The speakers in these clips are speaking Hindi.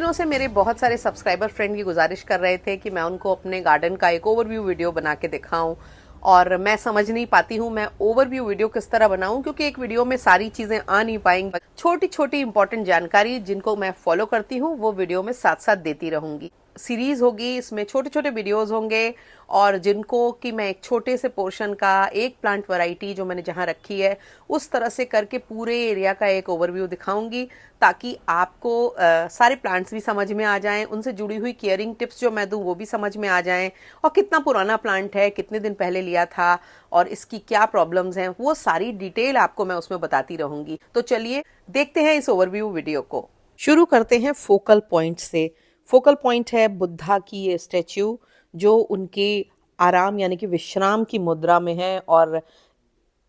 दिनों से मेरे बहुत सारे सब्सक्राइबर फ्रेंड की गुजारिश कर रहे थे कि मैं उनको अपने गार्डन का एक ओवरव्यू वीडियो बना के दिखाऊं, और मैं समझ नहीं पाती हूँ मैं ओवरव्यू वीडियो किस तरह बनाऊं, क्योंकि एक वीडियो में सारी चीज़ें आ नहीं पाएंगी। छोटी छोटी इंपॉर्टेंट जानकारी जिनको मैं फॉलो करती हूँ वो वीडियो में साथ साथ देती रहूंगी। सीरीज होगी, इसमें छोटे छोटे वीडियोस होंगे, और जिनको कि मैं एक छोटे से पोर्शन का एक प्लांट वैरायटी जो मैंने जहाँ रखी है उस तरह से करके पूरे एरिया का एक ओवरव्यू दिखाऊंगी, ताकि आपको सारे प्लांट्स भी समझ में आ जाएं, उनसे जुड़ी हुई केयरिंग टिप्स जो मैं दूं वो भी समझ में आ जाएं, और कितना पुराना प्लांट है, कितने दिन पहले लिया था, और इसकी क्या प्रॉब्लम्स हैं, वो सारी डिटेल आपको मैं उसमें बताती रहूंगी। तो चलिए देखते हैं इस ओवरव्यू वीडियो को। शुरू करते हैं फोकल पॉइंट से। फोकल पॉइंट है बुद्धा की ये स्टैच्यू, जो उनके आराम यानी कि विश्राम की मुद्रा में है। और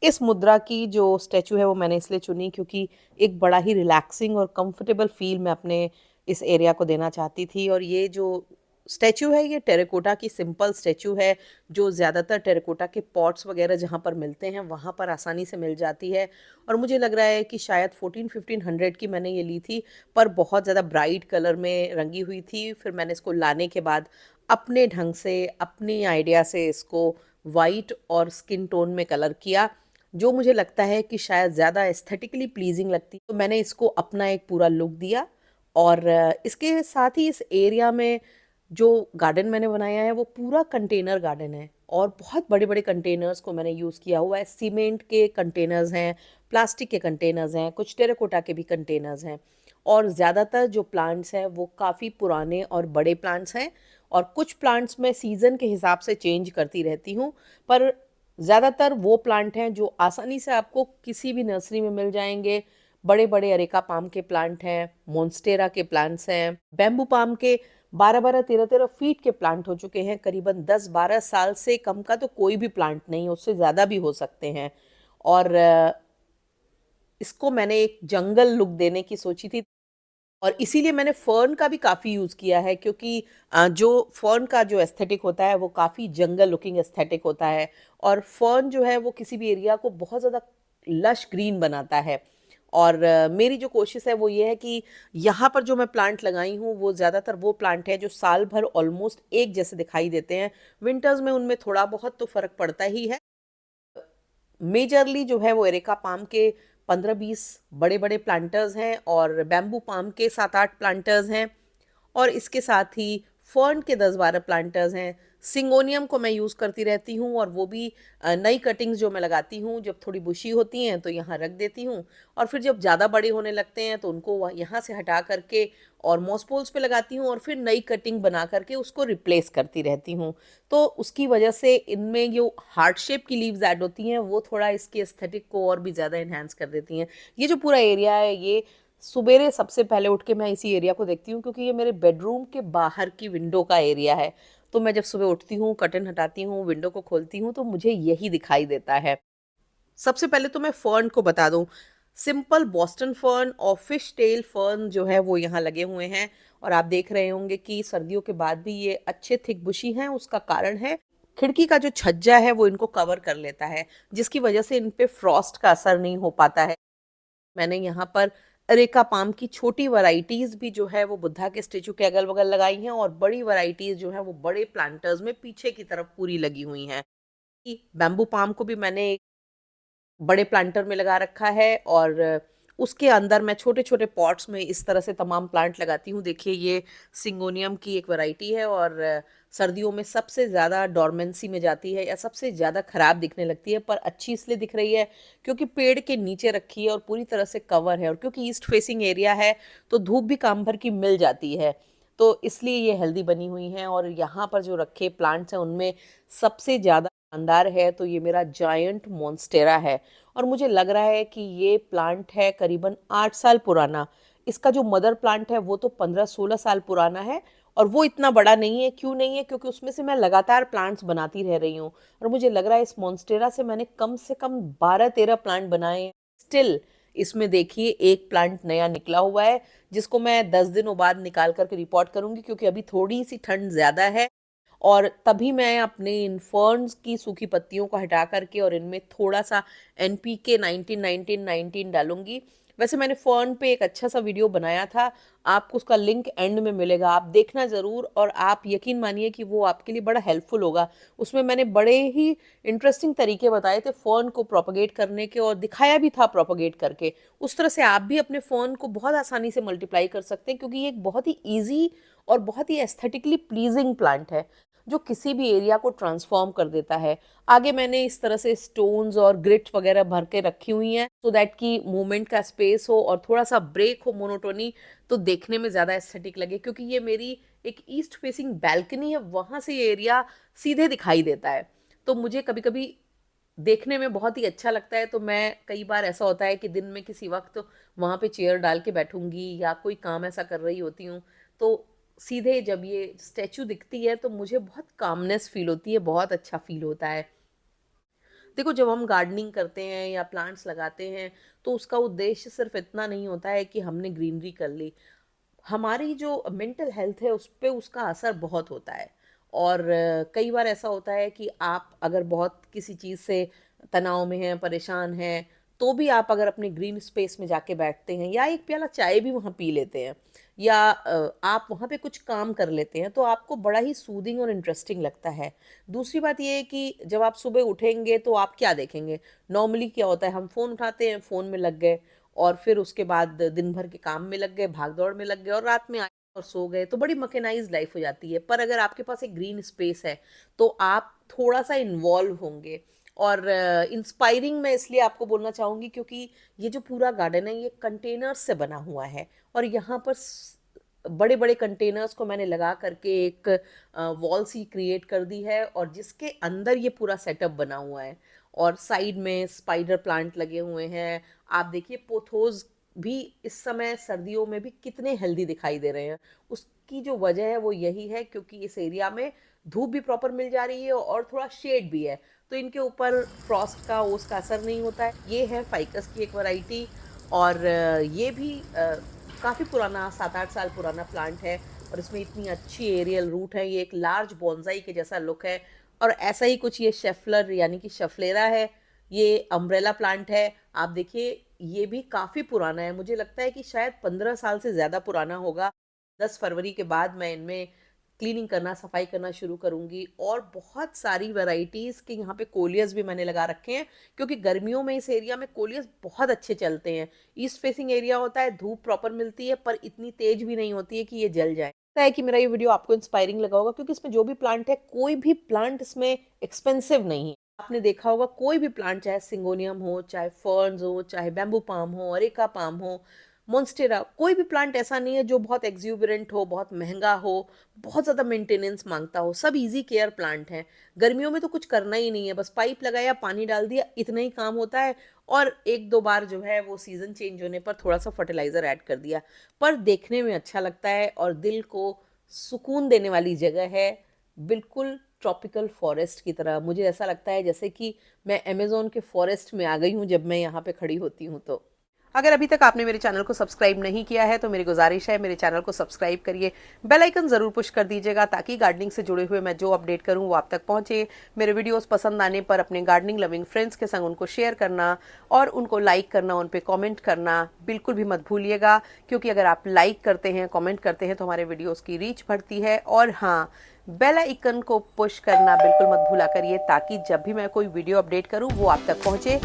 इस मुद्रा की जो स्टैचू है वो मैंने इसलिए चुनी क्योंकि एक बड़ा ही रिलैक्सिंग और कंफर्टेबल फील मैं अपने इस एरिया को देना चाहती थी। और ये जो स्टैचू है ये टेराकोटा की सिंपल स्टैचू है, जो ज़्यादातर टेराकोटा के पॉट्स वगैरह जहाँ पर मिलते हैं वहाँ पर आसानी से मिल जाती है। और मुझे लग रहा है कि शायद 1400-1500 की मैंने ये ली थी, पर बहुत ज़्यादा ब्राइट कलर में रंगी हुई थी। फिर मैंने इसको लाने के बाद अपने ढंग से, अपनी आइडिया से इसको वाइट और स्किन टोन में कलर किया, जो मुझे लगता है कि शायद ज़्यादा एस्थेटिकली प्लीजिंग लगती। तो मैंने इसको अपना एक पूरा लुक दिया। और इसके साथ ही इस एरिया में जो गार्डन मैंने बनाया है वो पूरा कंटेनर गार्डन है, और बहुत बड़े बड़े कंटेनर्स को मैंने यूज़ किया हुआ है। सीमेंट के कंटेनर्स हैं, प्लास्टिक के कंटेनर्स हैं, कुछ टेराकोटा के भी कंटेनर्स हैं। और ज़्यादातर जो प्लांट्स हैं वो काफ़ी पुराने और बड़े प्लांट्स हैं, और कुछ प्लांट्स मैं सीज़न के हिसाब से चेंज करती रहती हूँ। पर ज़्यादातर वो प्लांट हैं जो आसानी से आपको किसी भी नर्सरी में मिल जाएंगे। बड़े बड़े अरेका पाम के प्लांट हैं, मोन्स्टेरा के प्लांट्स हैं, बैम्बू पाम के 12-13 फीट के प्लांट हो चुके हैं। करीबन 10-12 साल से कम का तो कोई भी प्लांट नहीं, उससे ज़्यादा भी हो सकते हैं। और इसको मैंने एक जंगल लुक देने की सोची थी, और इसीलिए मैंने फर्न का भी काफ़ी यूज़ किया है, क्योंकि जो फर्न का जो एस्थेटिक होता है वो काफ़ी जंगल लुकिंग एस्थेटिक होता है। और फर्न जो है वो किसी भी एरिया को बहुत ज़्यादा लश ग्रीन बनाता है। और मेरी जो कोशिश है वो ये है कि यहाँ पर जो मैं प्लांट लगाई हूँ वो ज़्यादातर वो प्लांट है जो साल भर ऑलमोस्ट एक जैसे दिखाई देते हैं। विंटर्स में उनमें थोड़ा बहुत तो फ़र्क पड़ता ही है। मेजरली जो है वो एरेका पाम के 15-20 बड़े बड़े प्लांटर्स हैं, और बैम्बू पाम के 7-8 प्लांटर्स हैं, और इसके साथ ही फर्न के 10-12 प्लांटर्स हैं। सिंगोनियम को मैं यूज़ करती रहती हूँ, और वो भी नई कटिंग्स जो मैं लगाती हूँ जब थोड़ी बुशी होती हैं तो यहाँ रख देती हूँ, और फिर जब ज़्यादा बड़े होने लगते हैं तो उनको यहाँ से हटा करके और मॉसपोल्स पे लगाती हूँ, और फिर नई कटिंग बना करके उसको रिप्लेस करती रहती हूँ। तो उसकी वजह से इनमें जो हार्ट शेप की लीव्स ऐड होती हैं वो थोड़ा इसके एस्थेटिक को और भी ज़्यादा इन्हांस कर देती हैं। ये जो पूरा एरिया है ये सुबेरे सबसे पहले उठ के मैं इसी एरिया को देखती हूँ, क्योंकि ये मेरे बेडरूम के बाहर की विंडो का एरिया है। तो मैं जब सुबह उठती हूँ, कर्टन हटाती हूँ, विंडो को खोलती हूँ, तो मुझे यही दिखाई देता है। सबसे पहले तो मैं फर्न को बता दूं। सिंपल बॉस्टन फर्न और फिश टेल फर्न जो है वो यहाँ लगे हुए हैं, और आप देख रहे होंगे कि सर्दियों के बाद भी ये अच्छे थिक बुशी हैं। उसका कारण है खिड़की का जो छज्जा है वो इनको कवर कर लेता है, जिसकी वजह से इन पे फ्रॉस्ट का असर नहीं हो पाता है। मैंने यहाँ पर अरेका पाम की छोटी वैरायटीज भी जो है वो बुद्धा के स्टेचू के अगल बगल लगाई हैं, और बड़ी वैरायटीज जो है वो बड़े प्लांटर्स में पीछे की तरफ पूरी लगी हुई हैं। बैम्बू पाम को भी मैंने बड़े प्लांटर में लगा रखा है, और उसके अंदर मैं छोटे छोटे पॉट्स में इस तरह से तमाम प्लांट लगाती हूँ। देखिए ये सिंगोनियम की एक वैरायटी है, और सर्दियों में सबसे ज़्यादा डॉर्मेंसी में जाती है या सबसे ज़्यादा ख़राब दिखने लगती है, पर अच्छी इसलिए दिख रही है क्योंकि पेड़ के नीचे रखी है और पूरी तरह से कवर है, और क्योंकि ईस्ट फेसिंग एरिया है तो धूप भी काम भर की मिल जाती है, तो इसलिए ये हेल्दी बनी हुई हैं। और यहाँ पर जो रखे प्लांट्स हैं उनमें सबसे ज़्यादा शानदार है तो ये मेरा जायंट मॉन्स्टेरा है, और मुझे लग रहा है कि ये प्लांट है करीबन 8 साल पुराना। इसका जो मदर प्लांट है वो तो 15-16 साल पुराना है, और वो इतना बड़ा नहीं है। क्यों नहीं है? क्योंकि उसमें से मैं लगातार प्लांट्स बनाती रह रही हूँ, और मुझे लग रहा है इस मॉन्स्टेरा से मैंने कम से कम 12-13 प्लांट बनाए हैं। स्टिल इसमें देखिए एक प्लांट नया निकला हुआ है, जिसको मैं 10 दिनों बाद निकाल करके रिपोर्ट करूंगी, क्योंकि अभी थोड़ी सी ठंड ज़्यादा है, और तभी मैं अपने इन फर्न्स की सूखी पत्तियों को हटा करके और इनमें थोड़ा सा NPK 19-19-19 डालूंगी, वैसे मैंने फ़ोन पे एक अच्छा सा वीडियो बनाया था, आपको उसका लिंक एंड में मिलेगा, आप देखना ज़रूर और आप यकीन मानिए कि वो आपके लिए बड़ा हेल्पफुल होगा। उसमें मैंने बड़े ही इंटरेस्टिंग तरीके बताए थे फ़ोन को प्रोपेगेट करने के और दिखाया भी था प्रोपेगेट करके। उस तरह से आप भी अपने फ़ोन को बहुत आसानी से मल्टीप्लाई कर सकते हैं क्योंकि ये एक बहुत ही ईज़ी और बहुत ही एस्थेटिकली प्लीज़िंग प्लांट है, जो किसी भी एरिया को ट्रांसफॉर्म कर देता है। आगे मैंने इस तरह से स्टोन्स और ग्रिट वगैरह भर के रखी हुई हैं सो दैट कि मूवमेंट का स्पेस हो और थोड़ा सा ब्रेक हो मोनोटोनी, तो देखने में ज़्यादा एस्थेटिक लगे क्योंकि ये मेरी एक ईस्ट फेसिंग बैल्कनी है, वहाँ से ये एरिया सीधे दिखाई देता है। तो मुझे कभी कभी देखने में बहुत ही अच्छा लगता है, तो मैं कई बार ऐसा होता है कि दिन में किसी वक्त वहाँ पे चेयर डाल के बैठूंगी या कोई काम ऐसा कर रही होती हूँ, तो सीधे जब ये स्टैचू दिखती है तो मुझे बहुत कामनेस फील होती है, बहुत अच्छा फील होता है। देखो, जब हम गार्डनिंग करते हैं या प्लांट्स लगाते हैं तो उसका उद्देश्य सिर्फ इतना नहीं होता है कि हमने ग्रीनरी कर ली। हमारी जो मेंटल हेल्थ है उस पे उसका असर बहुत होता है। और कई बार ऐसा होता है कि आप अगर बहुत किसी चीज़ से तनाव में हैं, परेशान हैं, तो भी आप अगर अपने ग्रीन स्पेस में जाके बैठते हैं या एक प्याला चाय भी वहाँ पी लेते हैं या आप वहाँ पे कुछ काम कर लेते हैं, तो आपको बड़ा ही सूदिंग और इंटरेस्टिंग लगता है। दूसरी बात ये है कि जब आप सुबह उठेंगे तो आप क्या देखेंगे? नॉर्मली क्या होता है, हम फ़ोन उठाते हैं, फ़ोन में लग गए और फिर उसके बाद दिन भर के काम में लग गए, भाग-दौड़ में लग गए और रात में आए और सो गए, तो बड़ी मैकेनाइज़्ड लाइफ़ हो जाती है। पर अगर आपके पास एक ग्रीन स्पेस है, तो आप थोड़ा-सा इन्वॉल्व होंगे। और इंस्पायरिंग मैं इसलिए आपको बोलना चाहूँगी क्योंकि ये जो पूरा गार्डन है, ये कंटेनर्स से बना हुआ है और यहाँ पर बड़े-बड़े कंटेनर्स को मैंने लगा करके एक वॉल सी क्रिएट कर दी है और जिसके अंदर ये पूरा सेटअप बना हुआ है और साइड में स्पाइडर प्लांट लगे हुए हैं। आप देखिए पोथोस भी इस समय सर्दियों में भी कितने हेल्दी दिखाई दे रहे हैं। उसकी जो वजह है वो यही है क्योंकि इस एरिया में धूप भी प्रॉपर मिल जा रही है और थोड़ा शेड भी है, तो इनके ऊपर फ्रॉस्ट का ओस का असर नहीं होता है। ये है फाइकस की एक वैरायटी और ये भी काफ़ी पुराना 7-8 साल पुराना प्लांट है और इसमें इतनी अच्छी एरियल रूट है। ये एक लार्ज बॉन्साई के जैसा लुक है और ऐसा ही कुछ ये शेफलर यानी कि शफलेरा है। ये अम्ब्रेला प्लांट है। आप देखिए ये भी काफ़ी पुराना है, मुझे लगता है कि शायद 15 साल से ज़्यादा पुराना होगा। 10 फरवरी के बाद मैं इनमें क्लीनिंग करना, सफाई करना शुरू करूँगी और बहुत सारी वैराइटीज़ के यहाँ पे कोलियस भी मैंने लगा रखे हैं क्योंकि गर्मियों में इस एरिया में कोलियस बहुत अच्छे चलते हैं। ईस्ट फेसिंग एरिया होता है, धूप प्रॉपर मिलती है पर इतनी तेज भी नहीं होती है कि ये जल जाए। लगता है कि मेरा ये वीडियो आपको इंस्पायरिंग लगा होगा क्योंकि इसमें जो भी प्लांट है, कोई भी प्लांट इसमें एक्सपेंसिव नहीं है। आपने देखा होगा कोई भी प्लांट, चाहे सिंगोनियम हो, चाहे फर्न्स हो, चाहे बैम्बू पाम हो, अरेका पाम हो, मोन्स्टेरा, कोई भी प्लांट ऐसा नहीं है जो बहुत एक्सुबरेंट हो, बहुत महंगा हो, बहुत ज़्यादा मेंटेनेंस मांगता हो। सब इजी केयर प्लांट हैं। गर्मियों में तो कुछ करना ही नहीं है, बस पाइप लगाया, पानी डाल दिया, इतना ही काम होता है और एक दो बार जो है वो सीज़न चेंज होने पर थोड़ा सा फर्टिलाइज़र ऐड कर दिया। पर देखने में अच्छा लगता है और दिल को सुकून देने वाली जगह है, बिल्कुल ट्रॉपिकल फॉरेस्ट की तरह। मुझे ऐसा लगता है जैसे कि मैं अमेज़न के फॉरेस्ट में आ गई हूँ जब मैं यहाँ पे खड़ी होती हूँ। तो अगर अभी तक आपने मेरे चैनल को सब्सक्राइब नहीं किया है तो मेरी गुजारिश है मेरे चैनल को सब्सक्राइब करिए, बेल आइकन ज़रूर पुश कर दीजिएगा ताकि गार्डनिंग से जुड़े हुए मैं जो अपडेट करूं वो आप तक पहुंचे। मेरे वीडियोस पसंद आने पर अपने गार्डनिंग लविंग फ्रेंड्स के संग उनको शेयर करना और उनको लाइक करना, उन पर कॉमेंट करना बिल्कुल भी मत भूलिएगा क्योंकि अगर आप लाइक करते हैं, कॉमेंट करते हैं तो हमारे वीडियोज़ की रीच बढ़ती है। और हाँ, बेल आइकन को पुश करना बिल्कुल मत भूला करिए ताकि जब भी मैं कोई वीडियो अपडेट करूँ वो आप तक पहुँचे।